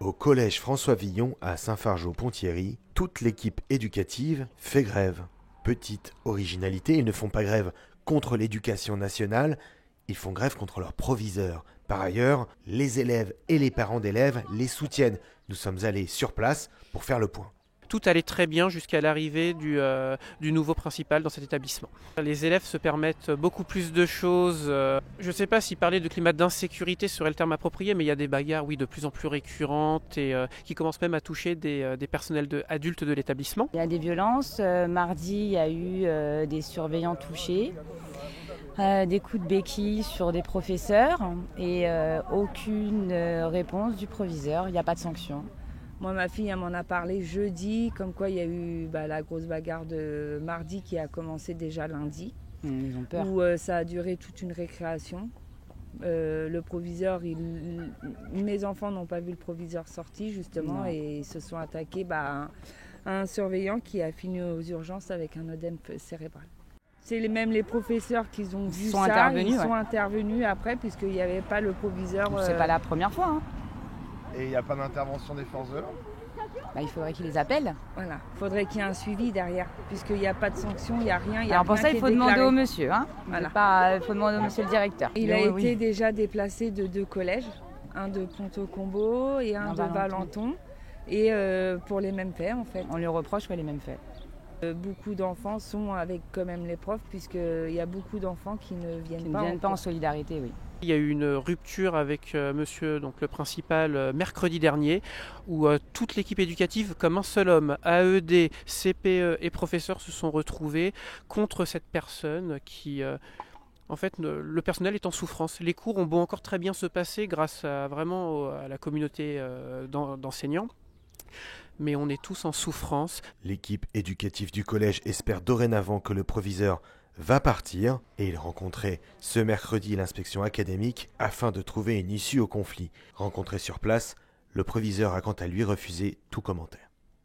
Au collège François Villon à Saint-Fargeau-Ponthierry, toute l'équipe éducative fait grève. Petite originalité, ils ne font pas grève contre l'éducation nationale, ils font grève contre leurs proviseurs. Par ailleurs, les élèves et les parents d'élèves les soutiennent. Nous sommes allés sur place pour faire le point. Tout allait très bien jusqu'à l'arrivée du nouveau principal dans cet établissement. Les élèves se permettent beaucoup plus de choses. Je ne sais pas si parler de climat d'insécurité serait le terme approprié, mais il y a des bagarres de plus en plus récurrentes et qui commencent même à toucher des personnels adultes de l'établissement. Il y a des violences. Mardi, il y a eu des surveillants touchés. Des coups de béquille sur des professeurs et aucune réponse du proviseur, il n'y a pas de sanction. Moi, ma fille, elle m'en a parlé jeudi, comme quoi il y a eu la grosse bagarre de mardi qui a commencé déjà lundi. Ils ont peur. Où ça a duré toute une récréation. Le proviseur, mes enfants n'ont pas vu le proviseur sorti justement et ils se sont attaqués à un surveillant qui a fini aux urgences avec un œdème cérébral. C'est même les professeurs qui ont vu ça, ils sont intervenus après puisqu'il n'y avait pas le proviseur. C'est pas la première fois. Hein. Et il n'y a pas d'intervention des forces de l'ordre ? Il faudrait qu'ils les appellent. Voilà, il faudrait qu'il y ait un suivi derrière, puisqu'il n'y a pas de sanction, il n'y a rien. Alors pour ça, il faut demander au monsieur. Hein. Voilà. Il faut demander au monsieur le directeur. Il a été déjà déplacé de 2 collèges, un de Ponto-Combo et un de Valenton, et pour les mêmes faits en fait. On lui reproche les mêmes faits. Beaucoup d'enfants sont avec quand même les profs, puisqu'il y a beaucoup d'enfants qui ne viennent pas en solidarité, oui. Il y a eu une rupture avec monsieur le principal mercredi dernier où toute l'équipe éducative comme un seul homme, AED, CPE et professeurs se sont retrouvés contre cette personne qui en fait le personnel est en souffrance. Les cours ont beau encore très bien se passer grâce à la communauté d'enseignants. Mais on est tous en souffrance. L'équipe éducative du collège espère dorénavant que le proviseur va partir et il rencontrait ce mercredi l'inspection académique afin de trouver une issue au conflit. Rencontré sur place, le proviseur a quant à lui refusé tout commentaire.